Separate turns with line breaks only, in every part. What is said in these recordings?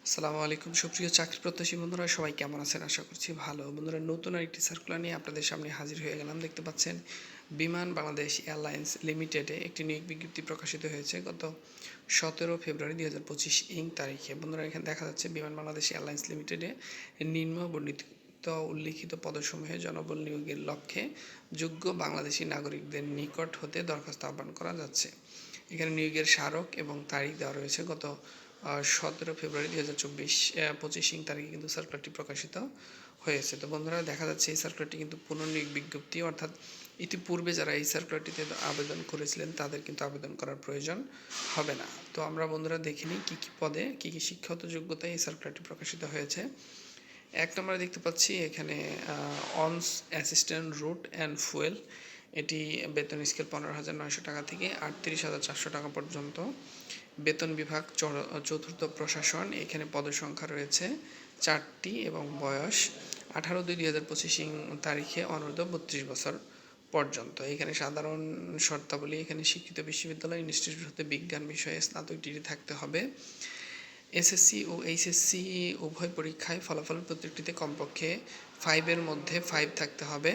আসসালামু আলাইকুম সুপ্রিয় চাকরি প্রত্যাশী বন্ধুরা, সবাই কেমন আছেন? আশা করছি ভালো। বন্ধুরা, নতুন আরেকটি সার্কুলার নিয়ে আপনাদের সামনে হাজির হয়ে গেলাম। দেখতে পাচ্ছেন বিমান বাংলাদেশ এয়ারলাইন্স লিমিটেডে একটি নিয়োগ বিজ্ঞপ্তি প্রকাশিত হয়েছে গত 17 ফেব্রুয়ারি 2025 তারিখে। বন্ধুরা, এখানে দেখা যাচ্ছে বিমান বাংলাদেশ এয়ারলাইন্স লিমিটেডে নিম্ন বর্ণিত উল্লিখিত পদসমূহে জনবল নিয়োগের লক্ষ্যে যোগ্য বাংলাদেশি নাগরিকদের নিকট হতে দরখাস্ত আহ্বান করা যাচ্ছে। এখানে নিয়োগের স্মারক এবং তারিখ দেওয়া রয়েছে। গত 17 ফেব্রুয়ারি 2025 তারিখে কিন্তু সার্কুলারটি প্রকাশিত হয়েছে। তো বন্ধুরা, দেখা যাচ্ছে এই সার্কুলারটি কিন্তু পুনর্নিয়োগ বিজ্ঞপ্তি, অর্থাৎ ইতিপূর্বে যারা এই সার্কুলারটিতে আবেদন করেছিলেন তাদের কিন্তু আবেদন করার প্রয়োজন হবে না। তো আমরা বন্ধুরা দেখে নিই কী কী পদে কী কী শিক্ষাগত যোগ্যতায় এই সার্কুলারটি প্রকাশিত হয়েছে। এক নম্বরে দেখতে পাচ্ছি এখানে অনস অ্যাসিস্ট্যান্ট রুট অ্যান্ড ফুয়েল, এটি বেতন স্কেল 15,900 টাকা থেকে 38,400 টাকা পর্যন্ত। বেতন বিভাগ চতুর্থ প্রশাসন, এখানে পদসংখ্যা রয়েছে 4টি এবং বয়স 18/2/2025 তারিখে অনূর্ধ্ব 32 বছর পর্যন্ত। এখানে সাধারণ শর্তাবলী, এখানে শিক্ষিত বিশ্ববিদ্যালয় ইনস্টিটিউট হতে বিজ্ঞান বিষয়ে স্নাতক ডিগ্রি থাকতে হবে। এসএসসি ও এইচএসসি উভয় পরীক্ষায় ফলাফল প্রত্যেকটিতে কমপক্ষে 5-এর মধ্যে 5 থাকতে হবে।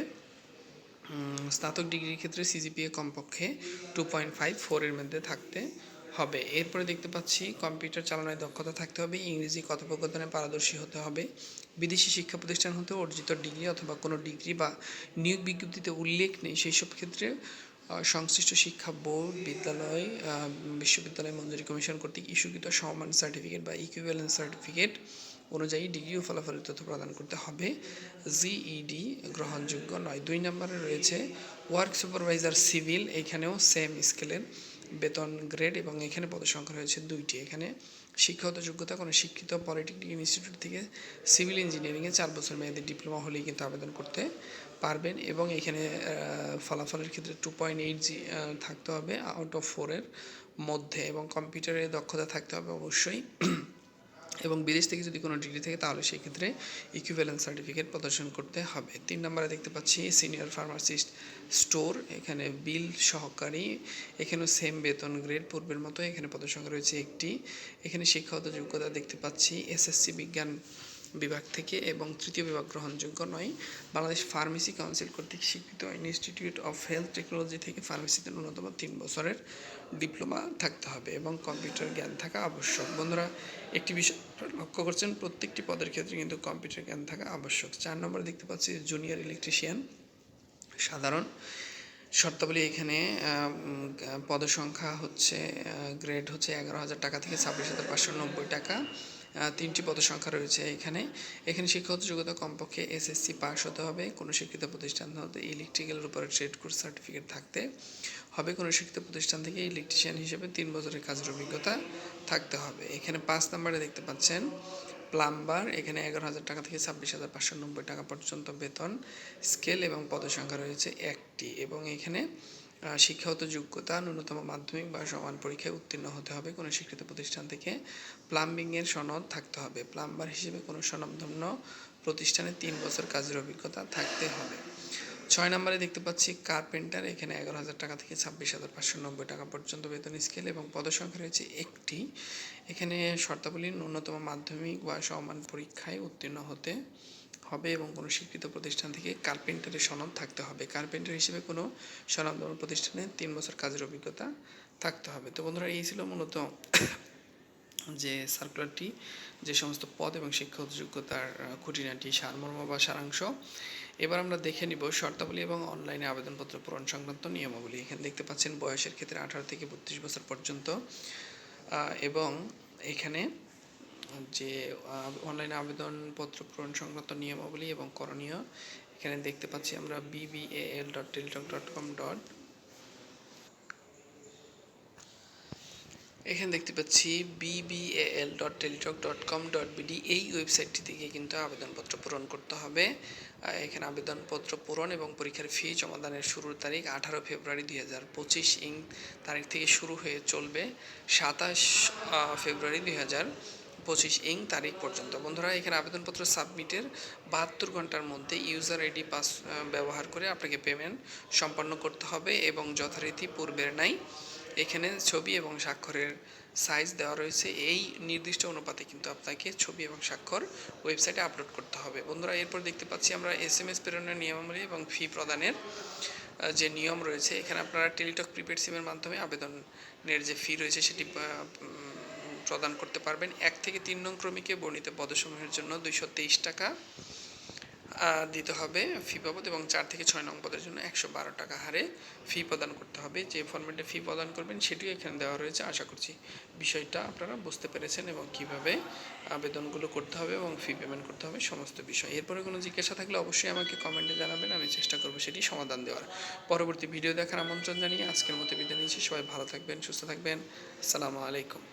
স্নাতক ডিগ্রির ক্ষেত্রে সিজিপিএ কমপক্ষে 2.54 এর মধ্যে থাকতে হবে। এরপরে দেখতে পাচ্ছি কম্পিউটার চালানোর দক্ষতা থাকতে হবে, ইংরেজি কথোপকথনে পারদর্শী হতে হবে, বিদেশি শিক্ষা প্রতিষ্ঠান হতে অর্জিত ডিগ্রি অথবা কোনো ডিগ্রি বা নিয়োগ বিজ্ঞপ্তিতে উল্লেখ নেই সেই সব ক্ষেত্রে সংশ্লিষ্ট শিক্ষা বোর্ড, বিদ্যালয়, বিশ্ববিদ্যালয় মঞ্জুরি কমিশন কর্তৃক ইস্যুকৃত সমমান সার্টিফিকেট বা ইকুইভ্যালেন্স সার্টিফিকেট অনুযায়ী ডিগ্রি ও ফলাফলের তথ্য প্রদান করতে হবে। জিইডি গ্রহণযোগ্য নয়। 2 নম্বরে রয়েছে ওয়ার্ক সুপারভাইজার সিভিল, এখানেও সেম স্কেলের বেতন গ্রেড এবং এখানে পদসংখ্যা রয়েছে 2টি। এখানে শিক্ষাগত যোগ্যতা কোনো শিক্ষিত পলিটেকনিক ইনস্টিটিউট থেকে সিভিল ইঞ্জিনিয়ারিংয়ে 4 বছর মেয়াদী ডিপ্লোমা হলেই কিন্তু আবেদন করতে পারবেন এবং এখানে ফলাফলের ক্ষেত্রে 2.8 থাকতে হবে আউট অফ 4-এর মধ্যে এবং কম্পিউটারে দক্ষতা থাকতে হবে অবশ্যই এবং বিদেশ থেকে যদি কোনো ডিগ্রি থাকে তাহলে সেই ক্ষেত্রে ইকুইভ্যালেন্স সার্টিফিকেট প্রদর্শন করতে হবে। 3 নম্বরে দেখতে পাচ্ছি সিনিয়র ফার্মাসিস্ট স্টোর, এখানে বিল সহকারী, এখানেও সেম বেতন গ্রেড পূর্বের মতো। এখানে পদসংখ্যা রয়েছে 1টি। এখানে শিক্ষাগত যোগ্যতা দেখতে পাচ্ছি এসএসসি বিজ্ঞান বিভাগ থেকে এবং তৃতীয় বিভাগ গ্রহণযোগ্য নয়। বাংলাদেশ ফার্মেসি কাউন্সিল কর্তৃক স্বীকৃত ইনস্টিটিউট অফ হেলথ টেকনোলজি থেকে ফার্মেসিতে ন্যূনতম 3 বছরের ডিপ্লোমা থাকতে হবে এবং কম্পিউটার জ্ঞান থাকা আবশ্যক। বন্ধুরা, একটি বিষয় লক্ষ্য করছেন, প্রত্যেকটি পদের ক্ষেত্রে কিন্তু কম্পিউটার জ্ঞান থাকা আবশ্যক। 4 নম্বরে দেখতে পাচ্ছি জুনিয়র ইলেকট্রিশিয়ান সাধারণ শর্তাবলী, এখানে পদসংখ্যা হচ্ছে গ্রেড হচ্ছে 11,000 টাকা থেকে 26,590 টাকা। 3টি পদসংখ্যা রয়েছে এখানে। এখানে শিক্ষাগত যোগ্যতা কমপক্ষে এসএসসি পাস হতে হবে, কোনো শিক্ষিত প্রতিষ্ঠান হতে ইলেকট্রিক্যালের উপরে ট্রেড কোর্স সার্টিফিকেট থাকতে হবে, কোনো শিক্ষিত প্রতিষ্ঠান থেকে ইলেকট্রিশিয়ান হিসেবে 3 বছরের কাজের অভিজ্ঞতা থাকতে হবে। এখানে 5 নম্বরে দেখতে পাচ্ছেন প্লাম্বার, এখানে 11,000 টাকা থেকে 26,590 টাকা পর্যন্ত বেতন স্কেল এবং পদসংখ্যা রয়েছে 1টি এবং এখানে শিক্ষাগত যোগ্যতা ন্যূনতম মাধ্যমিক বা সমান পরীক্ষায় উত্তীর্ণ হতে হবে, কোনো স্বীকৃত প্রতিষ্ঠান থেকে প্লাম্বিংয়ের সনদ থাকতে হবে, প্লাম্বার হিসেবে কোনো স্বনামধন্য প্রতিষ্ঠানে 3 বছর কাজের অভিজ্ঞতা থাকতে হবে। 6 নম্বরে দেখতে পাচ্ছি কার্পেন্টার, এখানে 11,000 টাকা থেকে 26,590 টাকা পর্যন্ত বেতন স্কেল এবং পদসংখ্যা রয়েছে 1টি। এখানে শর্তাবলী ন্যূনতম মাধ্যমিক বা সমান পরীক্ষায় উত্তীর্ণ হতে হবে এবং কোনো স্বীকৃত প্রতিষ্ঠান থেকে কার্পেন্টারের সনদ থাকতে হবে, কার্পেন্টার হিসেবে কোনো স্বনামধন্য প্রতিষ্ঠানে 3 বছর কাজের অভিজ্ঞতা থাকতে হবে। তো বন্ধুরা, এই ছিল মূলত যে সার্কুলারটি, যে সমস্ত পদ এবং শিক্ষাগত যোগ্যতার খুঁটিনাটি সারমর্ম বা সারাংশ। এবার আমরা দেখে নিব শর্তাবলী এবং অনলাইনে আবেদনপত্র পূরণ সংক্রান্ত নিয়মাবলী। এখানে দেখতে পাচ্ছেন বয়সের ক্ষেত্রে 18 থেকে 32 বছর পর্যন্ত এবং এখানে যে অনলাইনে আবেদনপত্র পূরণ সংক্রান্ত নিয়মাবলী এবং করণীয়, এখানে দেখতে পাচ্ছি আমরা bbal.teletalk.com এখানে দেখতে পাচ্ছি bbal.teletalk.com.bd, এই ওয়েবসাইটটি থেকে কিন্তু আবেদনপত্র পূরণ করতে হবে। এখানে আবেদনপত্র পূরণ এবং পরীক্ষার ফি জমাদানের শুরুর তারিখ 18 ফেব্রুয়ারি 2025 তারিখ থেকে শুরু হয়ে চলবে 27 ফেব্রুয়ারি 2025 তারিখ পর্যন্ত। বন্ধুরা, এখানে আবেদনপত্র সাবমিটের 72 ঘন্টার মধ্যে ইউজার আইডি পাস ব্যবহার করে আপনাকে পেমেন্ট সম্পন্ন করতে হবে এবং যথারীতি পূর্বের নাই এখানে ছবি এবং স্বাক্ষরের সাইজ দেওয়া রয়েছে, এই নির্দিষ্ট অনুপাতে কিন্তু আপনাকে ছবি এবং স্বাক্ষর ওয়েবসাইটে আপলোড করতে হবে। বন্ধুরা, এরপর দেখতে পাচ্ছি আমরা SMS প্রেরণের নিয়মাবলী এবং ফি প্রদানের যে নিয়ম রয়েছে। এখানে আপনারা টেলিটক প্রিপেড সিমের মাধ্যমে আবেদনের যে ফি রয়েছে সেটি প্রদান করতে পারবেন। 1 থেকে 3 নং ক্রমিকে বর্ণিত পদসমূহের জন্য 223 টাকা দিতে হবে ফি বাবদ, এবং 4 থেকে 6 নং পদের জন্য 112 টাকা হারে ফি প্রদান করতে হবে। যে ফরম্যাটে ফি প্রদান করবেন সেটিও এখানে দেওয়া রয়েছে। আশা করছি বিষয়টা আপনারা বুঝতে পেরেছেন এবং কিভাবে আবেদনগুলো করতে হবে এবং ফি পেমেন্ট করতে হবে সমস্ত বিষয়। এরপরে কোনো জিজ্ঞাসা থাকলে অবশ্যই আমাকে কমেন্টে জানাবেন, আমি চেষ্টা করব সেটি সমাধান দেওয়ার। পরবর্তী ভিডিও দেখার আমন্ত্রণ জানিয়ে আজকের মতো বিদায় নিচ্ছি। সবাই ভালো থাকবেন, সুস্থ থাকবেন। আসসালামু আলাইকুম।